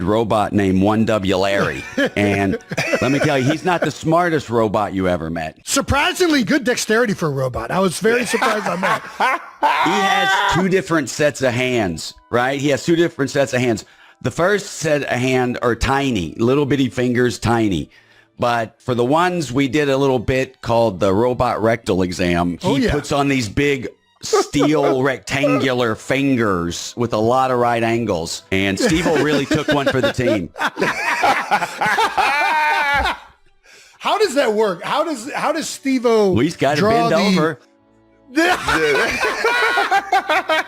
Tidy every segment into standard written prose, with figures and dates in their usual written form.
robot named 1W Larry. And let me tell you, he's not the smartest robot you ever met. Surprisingly good dexterity for a robot. I was very surprised on that. He has two different sets of hands, right? He has two different sets of hands. The first set of hand are tiny, little bitty fingers, tiny. But for the ones we did a little bit called the robot rectal exam, he puts on these big steel rectangular fingers with a lot of right angles. And Steve-O really took one for the team. How does that work? How does Steve-O Well, he's got to bend over. But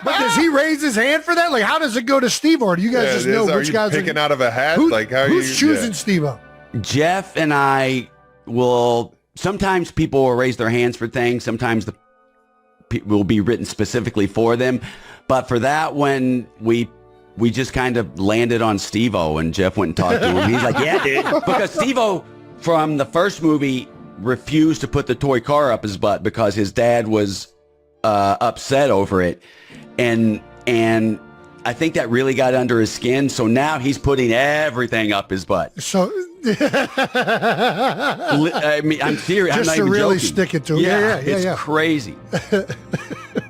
does he raise his hand for that? Like, how does it go to Steve-O? Or do you guys just know which guys picking out of a hat? Who's choosing Steve-O? Jeff and I will, sometimes people will raise their hands for things. Sometimes the will be written specifically for them. But for that one, we just kind of landed on Steve-O, and Jeff went and talked to him. He's like, yeah, dude. Because Steve-O from the first movie refused to put the toy car up his butt because his dad was upset over it. And I think that really got under his skin. So now he's putting everything up his butt. So I mean, I'm serious. Just I'm not to even really joking. stick it to him. Yeah, it's crazy.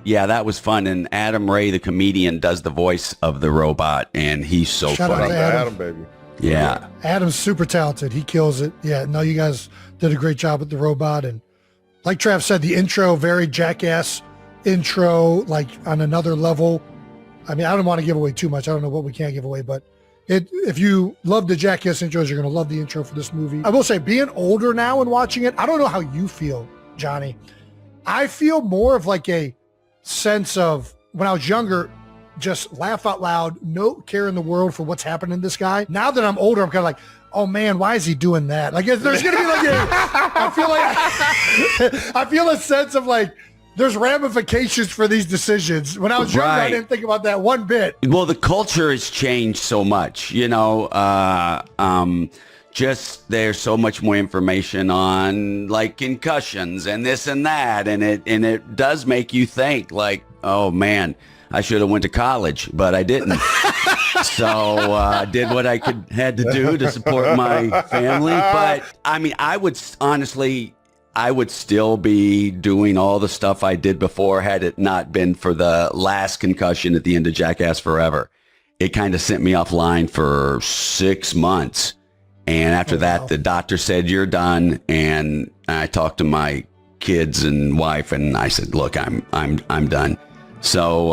Yeah, that was fun. And Adam Ray, the comedian, does the voice of the robot, and he's so Shout out funny. to Adam. Adam, baby. Yeah. Adam's super talented. He kills it. Yeah, no, you guys did a great job with the robot. And like Trav said, the intro, very Jackass intro, like on another level. I mean, I don't want to give away too much. I don't know what we can't give away, but if you love the Jackass intros, you're going to love the intro for this movie. I will say, being older now and watching it, I don't know how you feel, Johnny. I feel more of like a sense of, when I was younger, just laugh out loud, no care in the world for what's happening to this guy. Now that I'm older, I'm kind of like, oh man, why is he doing that? Like, there's going to be like I feel a sense of like, there's ramifications for these decisions. When I was younger, I didn't think about that one bit. Well, the culture has changed so much, you know, just there's so much more information on like concussions and this and that. And it does make you think like, oh man, I should have went to college, but I didn't. So I did what I had to do to support my family. But I mean, I would still be doing all the stuff I did before had it not been for the last concussion at the end of Jackass Forever. It kind of sent me offline for 6 months. And after that, the doctor said, you're done. And I talked to my kids and wife, and I said, look, I'm done. So,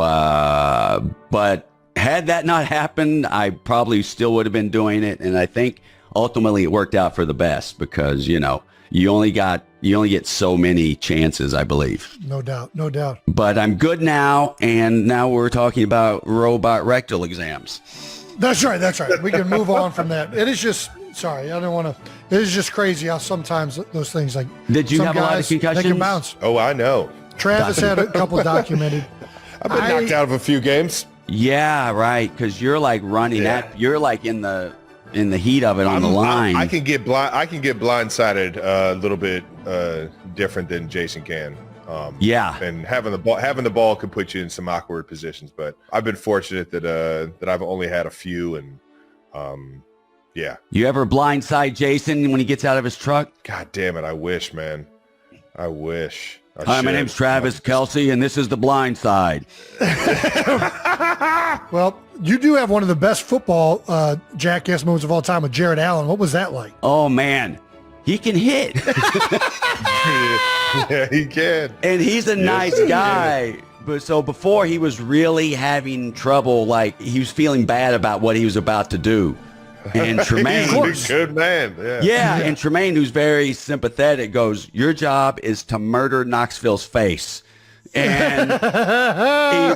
but had that not happened, I probably still would have been doing it. And I think ultimately it worked out for the best because, you know, you only get so many chances, I believe. No doubt. No doubt. But I'm good now. And now we're talking about robot rectal exams. That's right. That's right. We can move on from that. It is just, sorry, I don't want to, it is just crazy how sometimes those things like. Did you have a lot of concussions? They can bounce. Oh, I know. Travis had a couple documented. I've been knocked out of a few games. Yeah, right. Because you're like running you're like in the heat of it on the line. I can get blindsided a little bit different than Jason can. And having the ball could put you in some awkward positions. But I've been fortunate that I've only had a few, and yeah. You ever blindside Jason when he gets out of his truck? God damn it! I wish, man. I wish. Hi, my name's Travis Kelce, and this is The Blind Side. Well, you do have one of the best football Jackass moments of all time with Jared Allen. What was that like? Oh, man. He can hit. Yeah, he can. And he's a nice guy. But so before he was really having trouble, like he was feeling bad about what he was about to do. And Tremaine, he's a good man. Yeah, and Tremaine, who's very sympathetic, goes, your job is to murder Knoxville's face. And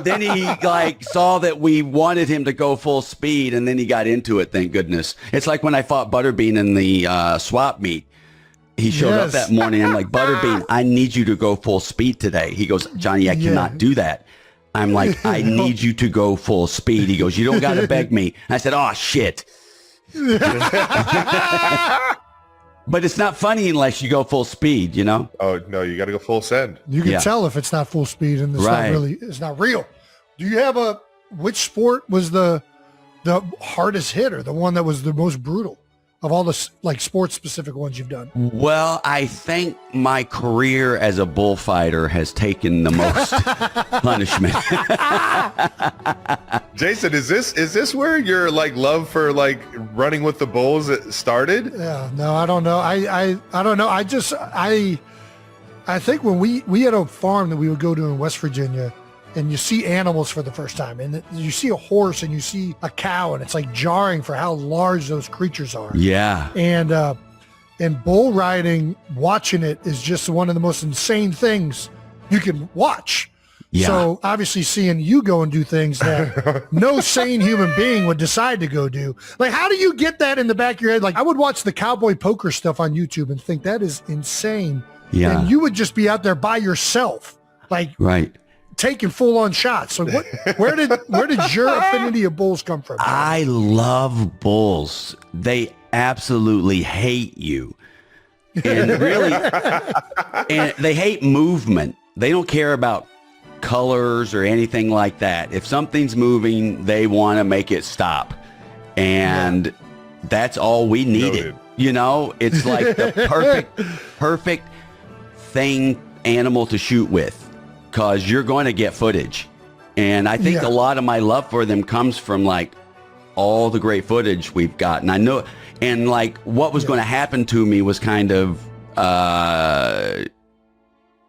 then he like saw that we wanted him to go full speed, and then he got into it, thank goodness. It's like when I fought Butterbean in the swap meet. He showed up that morning. I'm like, Butterbean, I need you to go full speed today. He goes, Johnny, I cannot do that. I'm like, I need you to go full speed. He goes, you don't got to beg me. I said, oh, shit. But it's not funny unless you go full speed, you know? Oh, no, you got to go full send. You can tell if it's not full speed and it's not real. Do you have which sport was the the hardest hit or the one that was the most brutal of all the like sports specific ones you've done? Well, I think my career as a bullfighter has taken the most punishment. Jason, is this where your like love for like running with the bulls started? Yeah, no, I don't know. I don't know. I think when we had a farm that we would go to in West Virginia, and you see animals for the first time, and you see a horse and you see a cow, and it's like jarring for how large those creatures are. Yeah. And bull riding, watching it is just one of the most insane things you can watch. Yeah. So obviously seeing you go and do things that no sane human being would decide to go do. Like, how do you get that in the back of your head? Like, I would watch the cowboy poker stuff on YouTube and think that is insane. Yeah. And you would just be out there by yourself, like, right, taking full-on shots. So where did your affinity of bulls come from? I love bulls. They absolutely hate you. And really, and they hate movement. They don't care about colors or anything like that. If something's moving, they want to make it stop. And that's all we needed. You know, it's like the perfect animal to shoot with, because you're going to get footage. And I think a lot of my love for them comes from like all the great footage we've gotten. I know, and like what was going to happen to me was kind of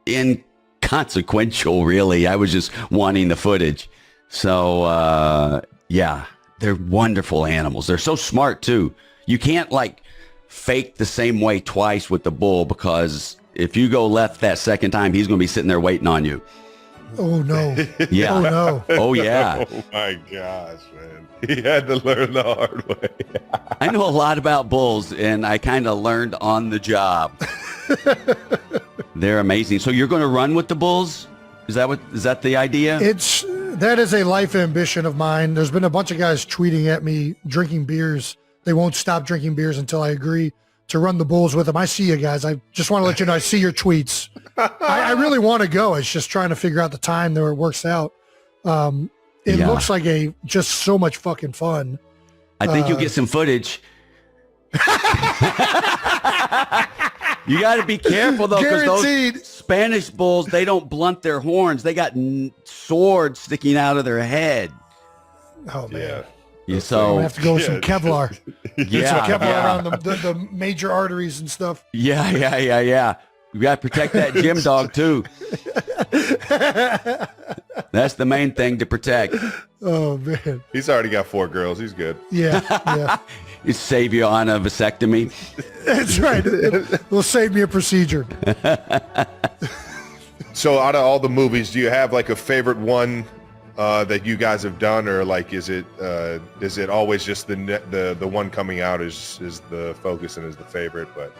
inconsequential, really. I was just wanting the footage. So yeah, they're wonderful animals. They're so smart too. You can't like fake the same way twice with the bull, because if you go left that second time, he's going to be sitting there waiting on you. Oh, no. Yeah. Oh, no. Oh, yeah. Oh, my gosh, man. He had to learn the hard way. I know a lot about bulls, and I kind of learned on the job. They're amazing. So you're going to run with the bulls? Is that the idea? That is a life ambition of mine. There's been a bunch of guys tweeting at me, drinking beers. They won't stop drinking beers until I agree to run the bulls with them. I see you guys. I just want to let you know, I see your tweets. I really want to go. It's just trying to figure out the time where it works out. It looks like just so much fucking fun. I think you'll get some footage. You got to be careful, though, because those Spanish bulls, they don't blunt their horns. They got swords sticking out of their head. Oh, man. Yeah. Yeah, so we have to go with some Kevlar. Yeah, some Kevlar around the major arteries and stuff. Yeah. We got to protect that gym dog too. That's the main thing to protect. Oh man, he's already got 4 girls. He's good. Yeah. It save you on a vasectomy. That's right. It'll save me a procedure. So, out of all the movies, do you have like a favorite one that you guys have done, or like is it always just the one coming out is the focus and is the favorite? But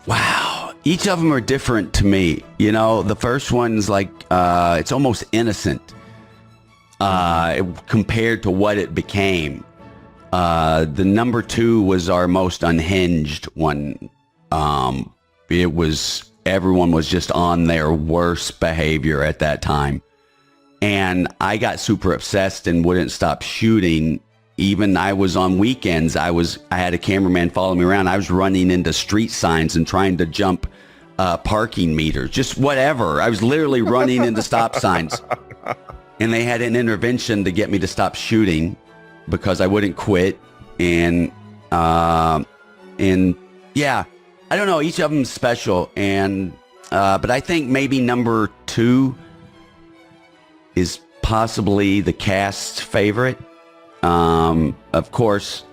wow, each of them are different to me. You know, the first one's like it's almost innocent compared to what it became. The number 2 was our most unhinged one. It was, everyone was just on their worst behavior at that time. And I got super obsessed and wouldn't stop shooting. Even I was on weekends, I had a cameraman follow me around. I was running into street signs and trying to jump parking meters, just whatever. I was literally running into stop signs. And they had an intervention to get me to stop shooting because I wouldn't quit. And yeah, I don't know. Each of them is special. And but I think maybe number 2 is possibly the cast's favorite. Of course,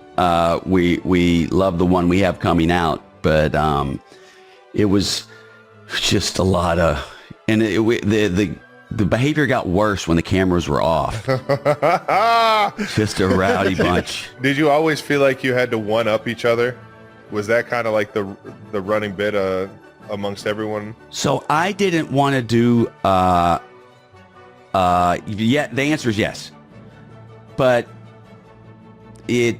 we love the one we have coming out, but it was just a lot of, and the behavior got worse when the cameras were off. Just a rowdy bunch. Did you always feel like you had to one up each other? Was that kind of like the running bit amongst everyone? So I didn't want to do. Yeah, the answer is yes, but it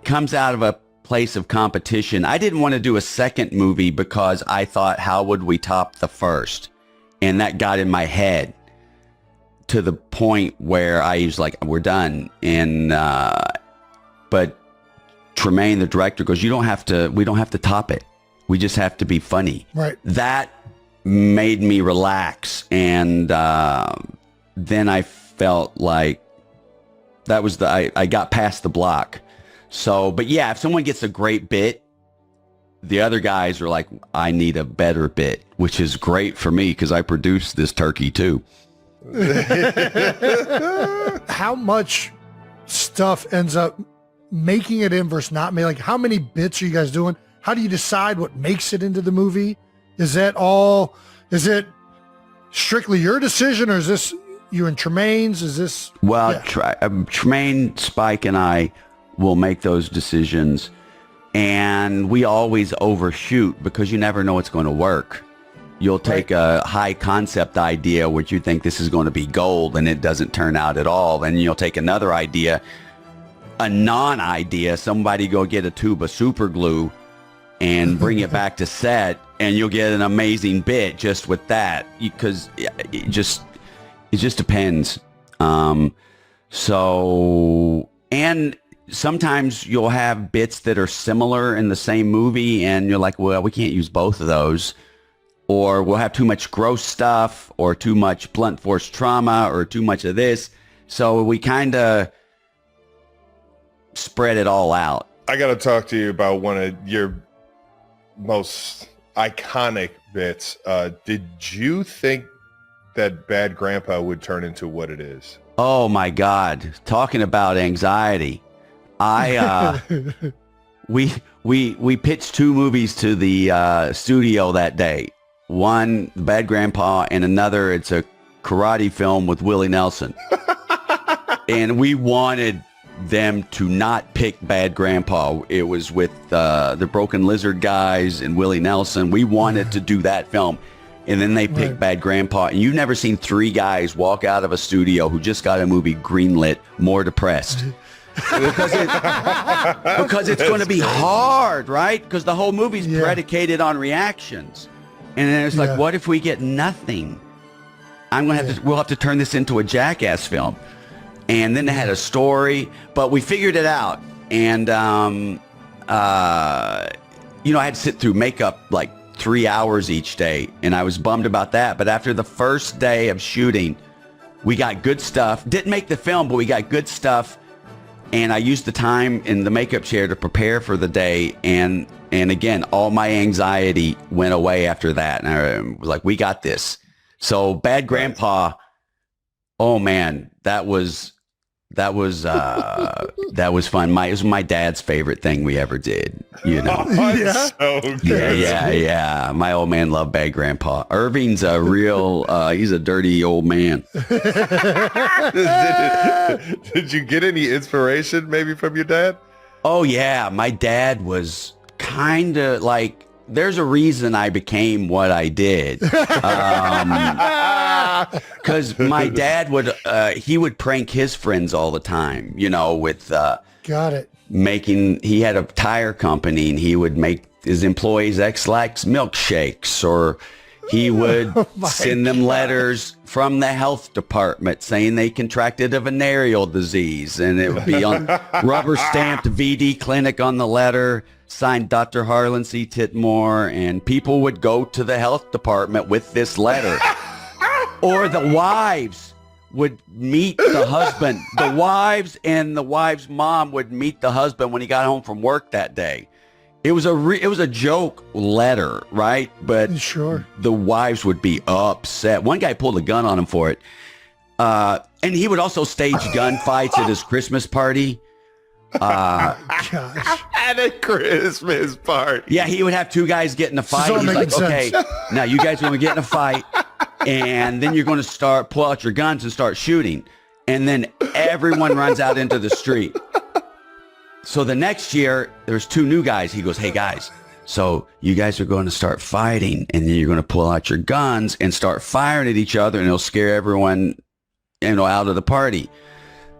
comes out of a place of competition. I didn't want to do a second movie because I thought, how would we top the first? And that got in my head. to the point where I was like, we're done. And, but Tremaine, the director, goes, we don't have to top it. We just have to be funny. Right. That made me relax. And then I felt like that was I got past the block. So, but yeah, if someone gets a great bit, the other guys are like, I need a better bit, which is great for me because I produced this turkey too. How much stuff ends up making it in versus not making? Like, how many bits are you guys doing? How do you decide what makes it into the movie? Is it strictly your decision, or is this you and Tremaine's? Is this? Well, yeah. Tremaine, Spike, and I will make those decisions, and we always overshoot because you never know what's going to work. You'll take a high concept idea which you think this is going to be gold, and it doesn't turn out at all. Then you'll take another idea, a non-idea, somebody go get a tube of super glue and bring it back to set, and you'll get an amazing bit just with that, because it just depends. So, and sometimes you'll have bits that are similar in the same movie, and you're like, well, we can't use both of those. Or we'll have too much gross stuff, or too much blunt force trauma, or too much of this. So we kind of spread it all out. I got to talk to you about one of your most iconic bits. Did you think that Bad Grandpa would turn into what it is? Oh my God. Talking about anxiety. We pitched 2 movies to the studio that day. One, Bad Grandpa, and another, it's a karate film with Willie Nelson. And we wanted them to not pick Bad Grandpa. It was with the Broken Lizard guys and Willie Nelson. We wanted to do that film. And then they picked Bad Grandpa. And you've never seen 3 guys walk out of a studio who just got a movie greenlit more depressed. because it's going to be hard, right? Because the whole movie's predicated on reactions. And then it's like, what if we get nothing? We'll have to turn this into a Jackass film. And then they had a story, but we figured it out. And, I had to sit through makeup like 3 hours each day, and I was bummed about that. But after the first day of shooting, we got good stuff. Didn't make the film, but we got good stuff. And I used the time in the makeup chair to prepare for the day. And again, all my anxiety went away after that. And I was like, we got this. So Bad Grandpa, oh man, that was fun. It was my dad's favorite thing we ever did, you know. So good. Yeah. My old man loved Bad Grandpa. Irving's a real, he's a dirty old man. Did you get any inspiration maybe from your dad? Oh yeah, my dad was kind of like, there's a reason I became what I did. Because my dad he would prank his friends all the time, with got it. He had a tire company, and he would make his employees X-Lax milkshakes, or he would send them letters from the health department saying they contracted a venereal disease, and it would be on rubber stamped VD Clinic on the letter, signed Dr. Harlan C. Titmore, and people would go to the health department with this letter. Or the wives would meet the husband. The wives and the wife's mom would meet the husband when he got home from work that day. It was a joke letter, right? But sure, the wives would be upset. One guy pulled a gun on him for it. And he would also stage gunfights at his Christmas party. Gosh. At a Christmas party. Yeah, he would have 2 guys get in a fight. He's like, okay, now you guys are going to get in a fight, and then you're going to pull out your guns and start shooting. And then everyone runs out into the street. So the next year, there's 2 new guys. He goes, hey, guys, so you guys are going to start fighting, and then you're going to pull out your guns and start firing at each other, and it'll scare everyone, out of the party.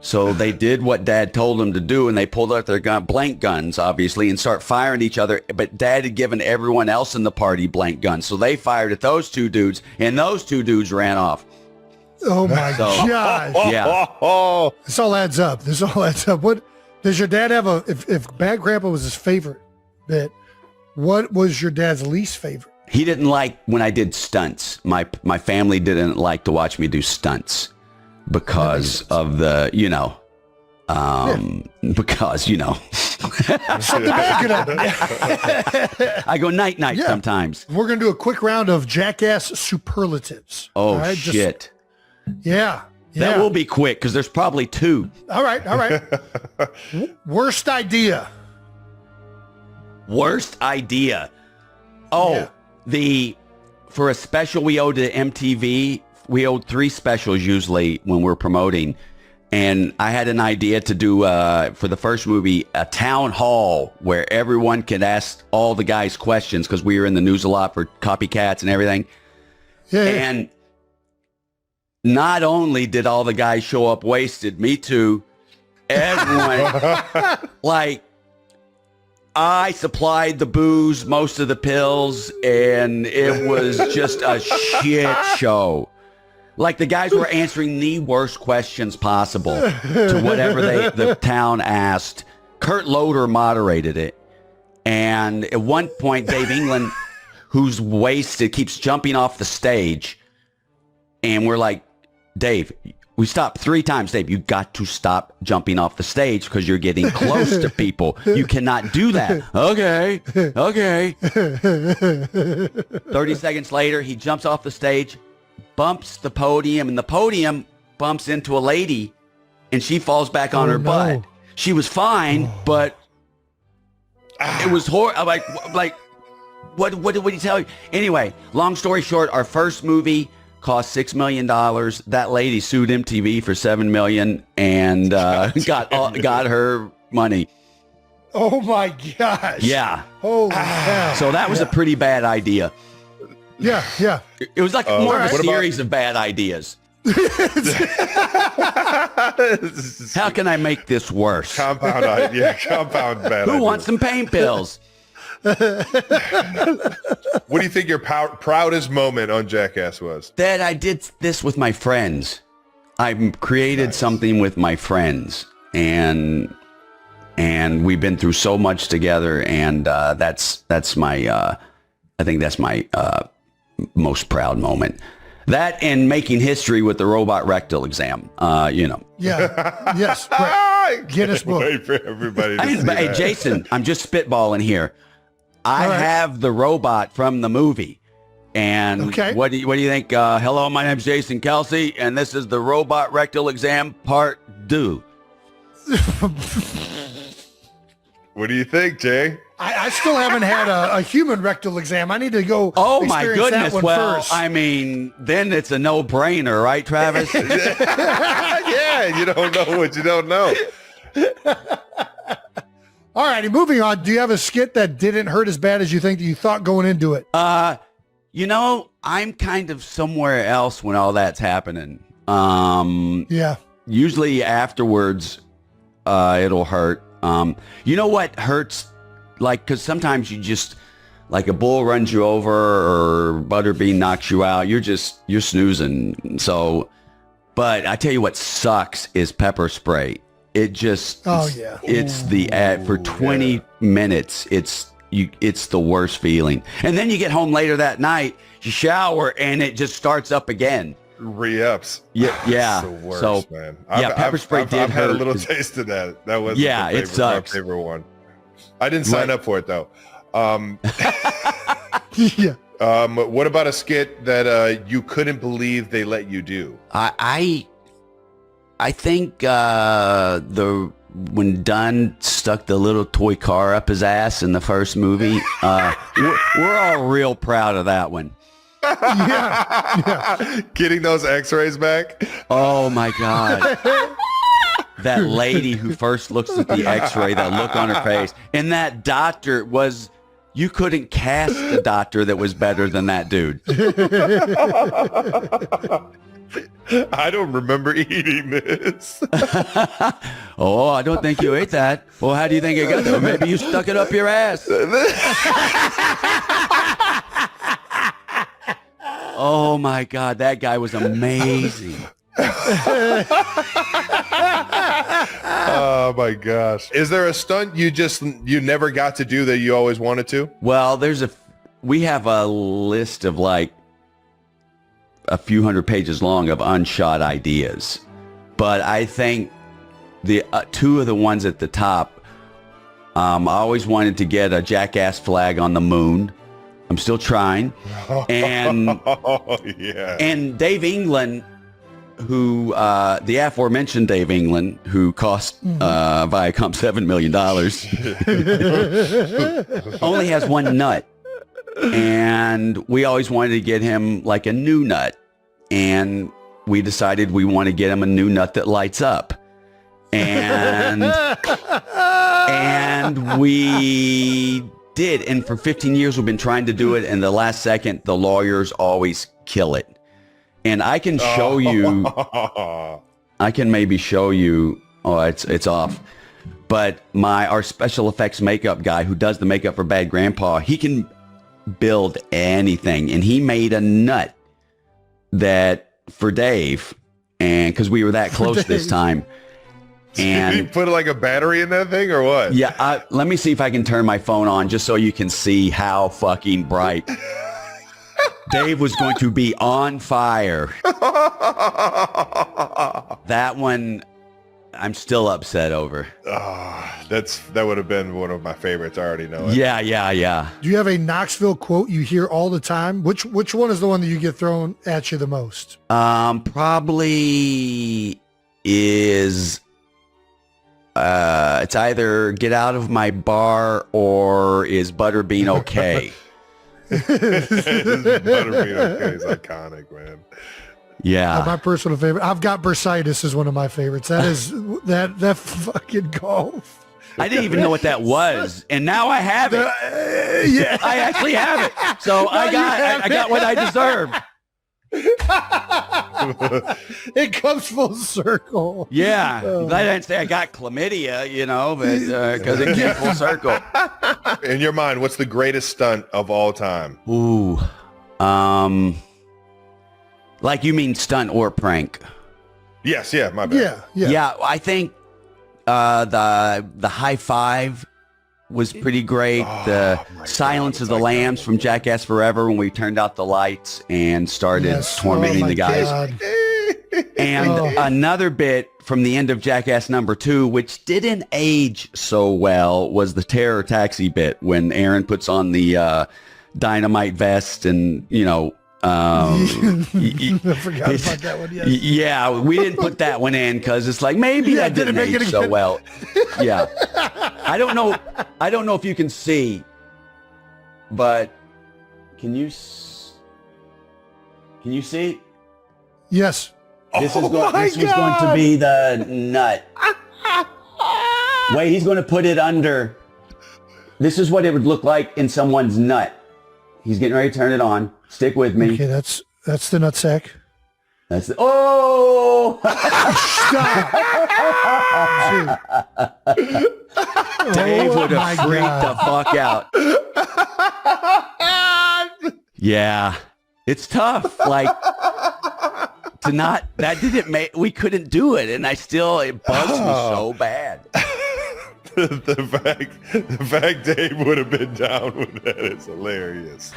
So they did what Dad told them to do, and they pulled out their blank guns, obviously, and start firing at each other. But Dad had given everyone else in the party blank guns. So they fired at those 2 dudes, and those 2 dudes ran off. Oh my gosh. Yeah. This all adds up. What does your dad have if Bad Grandpa was his favorite bit, what was your dad's least favorite? He didn't like when I did stunts. My family didn't like to watch me do stunts because of the, because, Something back it up. I go night sometimes. We're going to do a quick round of Jackass superlatives. Oh, right? Shit. Yeah. That will be quick because there's probably 2. All right. Worst idea. Worst idea. Oh, for a special we owed to MTV, we owed 3 specials usually when we're promoting. And I had an idea to do, for the first movie, a town hall where everyone could ask all the guys questions because we were in the news a lot for copycats and everything. Yeah. And not only did all the guys show up wasted, me too, everyone, like, I supplied the booze, most of the pills, and it was just a shit show. Like, the guys were answering the worst questions possible to whatever the town asked. Kurt Loder moderated it. And at one point, Dave England, who's wasted, keeps jumping off the stage. And we're like, Dave, we stopped 3 times. Dave, you got to stop jumping off the stage because you're getting close to people. You cannot do that. Okay. 30 seconds later, he jumps off the stage, bumps the podium, and the podium bumps into a lady, and she falls back on her butt. She was fine, but it was horrible. I'm like, what did he tell you? Anyway, long story short, our first movie cost $6 million. That lady sued MTV for $7 million and got her money. Oh my gosh! Yeah. Holy cow! So that was a pretty bad idea. Yeah. It was like more of a series of bad ideas. How can I make this worse? Compound bad. Who wants some pain pills? What do you think your proudest moment on Jackass was? That I did this with my friends. I created something with my friends, and we've been through so much together, and that's my I think that's my most proud moment. That and making history with the robot rectal exam. Yeah. Yes. Right. Guinness Book. Wait for everybody to see Hey, that. Jason, I'm just spitballing here. I have the robot from the movie. And what do you think? Hello, my name's Jason Kelce, and this is the robot rectal exam part 2. What do you think, Jay? I still haven't had a human rectal exam. I need to go. Oh my goodness! That one first. I mean, then it's a no-brainer, right, Travis? Yeah, you don't know what you don't know. All righty, moving on. Do you have a skit that didn't hurt as bad as you think that you thought going into it? I'm kind of somewhere else when all that's happening. Yeah. Usually afterwards, it'll hurt. You know what hurts? Like, because sometimes you just, like a bull runs you over or Butterbean knocks you out. You're snoozing. So, but I tell you what sucks is pepper spray. It just, it's the ad for 20 minutes. It's the worst feeling. And then you get home later that night, you shower, and it just starts up again. Re-ups. Yeah. It's the worst, man. Pepper spray did hurt. I've had a little taste of that. That was it sucks. My favorite one. I didn't sign up for it though. Yeah. What about a skit that you couldn't believe they let you do? I think when Dunn stuck the little toy car up his ass in the first movie, we're all real proud of that one. Yeah. Getting those X-rays back. Oh my God. That lady who first looks at the X-ray, that look on her face, and that doctor was, you couldn't cast a doctor that was better than that dude. I don't remember eating this. Oh, I don't think you ate that. Well, how do you think it got there? Maybe you stuck it up your ass. Oh my God, that guy was amazing. Oh my gosh. Is there a stunt you never got to do that you always wanted to? Well, we have a list of like a few hundred pages long of unshot ideas. But I think the two of the ones at the top, I always wanted to get a jackass flag on the moon. I'm still trying. And yeah. And Dave England, who the aforementioned Dave England, who cost Viacom $7 million, only has one nut. And we always wanted to get him like a new nut. And we decided we want to get him a new nut that lights up. And we did. And for 15 years, we've been trying to do it. And the last second, the lawyers always kill it. And I can show you, I can maybe show you, oh, it's off. But our special effects makeup guy who does the makeup for Bad Grandpa, he can build anything. And he made a nut that for Dave, and because we were that close this time. And did you put like a battery in that thing or what? Yeah, let me see if I can turn my phone on just so you can see how fucking bright. Dave was going to be on fire. That one, I'm still upset over. That would have been one of my favorites. I already know it. Yeah. Do you have a Knoxville quote you hear all the time? Which one is the one that you get thrown at you the most? Probably is it's either get out of my bar or is Butterbean okay? Butterbean okay is iconic, man. Yeah. My personal favorite. I've got bursitis is one of my favorites. That is that fucking golf. I didn't even know what that was, and now I have it. Yeah, I actually have it. So I got what I deserved. It comes full circle. Yeah, glad I didn't say I got chlamydia, but because it came full circle. In your mind, what's the greatest stunt of all time? Ooh, like you mean stunt or prank? Yes, yeah, my bad. Yeah. I think the high five was pretty great. The Silence of the Lambs from Jackass Forever when we turned out the lights and started tormenting the guys. And another bit from the end of Jackass #2, which didn't age so well, was the Terror Taxi bit when Aaron puts on the dynamite vest and, I forgot about that one. Yes. Yeah, we didn't put that one in because it's like maybe that didn't age so well. Yeah, I don't know if you can see, but can you see? Yes. This was going to be the nut. Wait, he's going to put it under. This is what it would look like in someone's nut. He's getting ready to turn it on. Stick with me. Okay, that's the nutsack. That's the, oh! Dave would have freaked the fuck out. Yeah, it's tough. Like we couldn't do it, and it bugs me so bad. The fact Dave would have been down with that is hilarious.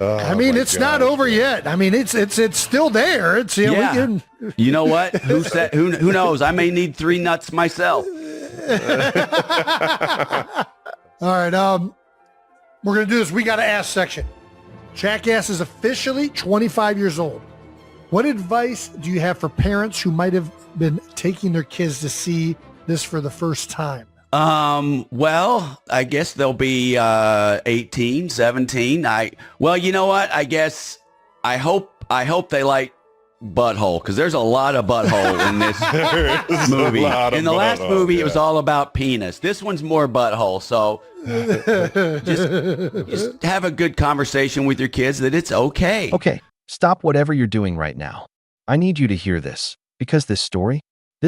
I mean, it's not over yet. I mean, it's still there. It's You know what? Who knows? I may need 3 nuts myself. All right. We're gonna do this. We got to ask section. Jackass is officially 25 years old. What advice do you have for parents who might have been taking their kids to see this for the first time? Well, I guess they'll be 18, 17. Well, you know what? I guess I hope they like butthole, because there's a lot of butthole in this movie. In the last movie, it was all about penis. This one's more butthole. So just have a good conversation with your kids that it's okay. Okay, stop whatever you're doing right now. I need you to hear this, because this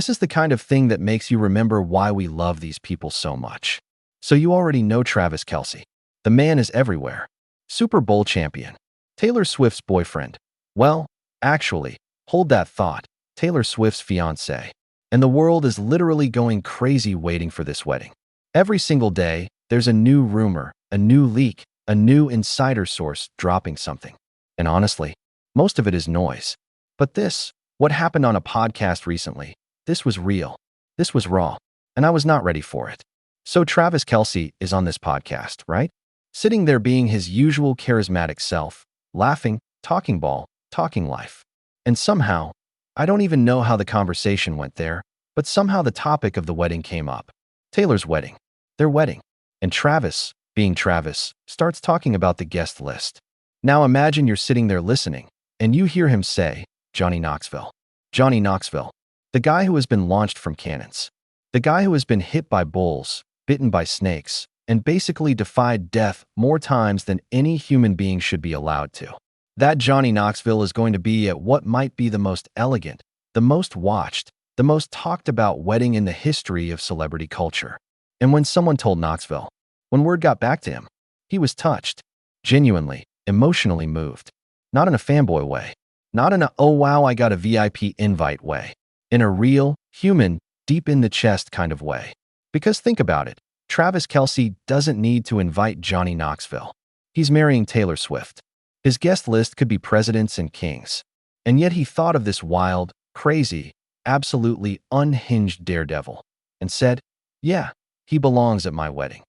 is the kind of thing that makes you remember why we love these people so much. So you already know Travis Kelce. The man is everywhere. Super Bowl champion. Taylor Swift's boyfriend. Well, actually, hold that thought. Taylor Swift's fiancé. And the world is literally going crazy waiting for this wedding. Every single day, there's a new rumor, a new leak, a new insider source dropping something. And honestly, most of it is noise. But this, what happened on a podcast recently, this was real. This was raw. And I was not ready for it. So Travis Kelce is on this podcast, right? Sitting there being his usual charismatic self, laughing, talking ball, talking life. And somehow, I don't even know how the conversation went there, but somehow the topic of the wedding came up. Taylor's wedding. Their wedding. And Travis, being Travis, starts talking about the guest list. Now imagine you're sitting there listening, and you hear him say, Johnny Knoxville. Johnny Knoxville. The guy who has been launched from cannons. The guy who has been hit by bulls, bitten by snakes, and basically defied death more times than any human being should be allowed to. That Johnny Knoxville is going to be at what might be the most elegant, the most watched, the most talked about wedding in the history of celebrity culture. And when someone told Knoxville, when word got back to him, he was touched, genuinely, emotionally moved. Not in a fanboy way, not in a, oh wow, I got a VIP invite way, in a real, human, deep in the chest kind of way. Because think about it, Travis Kelce doesn't need to invite Johnny Knoxville. He's marrying Taylor Swift. His guest list could be presidents and kings. And yet he thought of this wild, crazy, absolutely unhinged daredevil and said, yeah, he belongs at my wedding.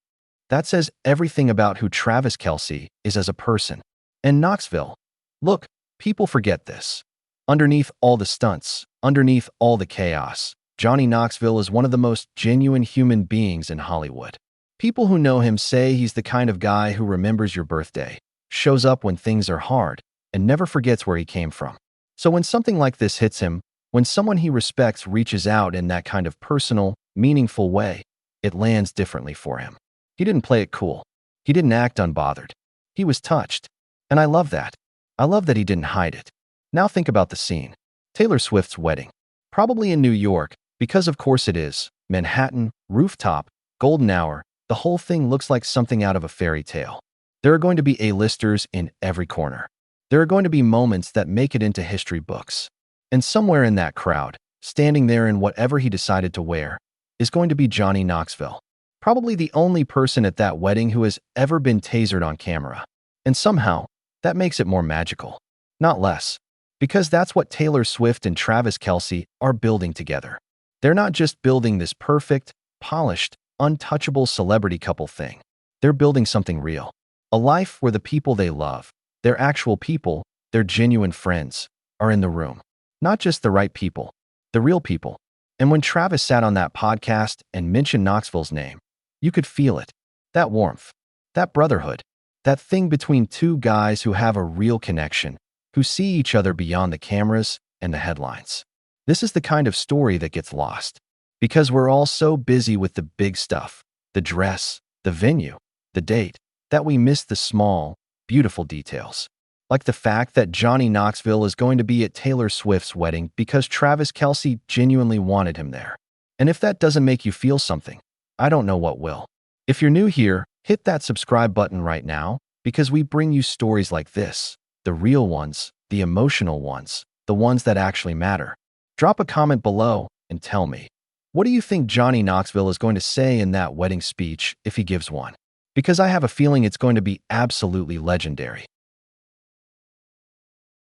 That says everything about who Travis Kelce is as a person. And Knoxville. Look, people forget this. Underneath all the stunts, underneath all the chaos, Johnny Knoxville is one of the most genuine human beings in Hollywood. People who know him say he's the kind of guy who remembers your birthday, shows up when things are hard, and never forgets where he came from. So when something like this hits him, when someone he respects reaches out in that kind of personal, meaningful way, it lands differently for him. He didn't play it cool. He didn't act unbothered. He was touched. And I love that. I love that he didn't hide it. Now think about the scene. Taylor Swift's wedding. Probably in New York, because of course it is. Manhattan, rooftop, golden hour. The whole thing looks like something out of a fairy tale. There are going to be A-listers in every corner. There are going to be moments that make it into history books. And somewhere in that crowd, standing there in whatever he decided to wear, is going to be Johnny Knoxville. Probably the only person at that wedding who has ever been tasered on camera. And somehow, that makes it more magical. Not less. Because that's what Taylor Swift and Travis Kelce are building together. They're not just building this perfect, polished, untouchable celebrity couple thing. They're building something real. A life where the people they love, their actual people, their genuine friends, are in the room. Not just the right people, the real people. And when Travis sat on that podcast and mentioned Knoxville's name, you could feel it. That warmth, that brotherhood, that thing between two guys who have a real connection, who see each other beyond the cameras and the headlines. This is the kind of story that gets lost. Because we're all so busy with the big stuff, the dress, the venue, the date, that we miss the small, beautiful details. Like the fact that Johnny Knoxville is going to be at Taylor Swift's wedding because Travis Kelce genuinely wanted him there. And if that doesn't make you feel something, I don't know what will. If you're new here, hit that subscribe button right now because we bring you stories like this, the real ones, the emotional ones, the ones that actually matter. Drop a comment below and tell me, what do you think Johnny Knoxville is going to say in that wedding speech if he gives one? Because I have a feeling it's going to be absolutely legendary.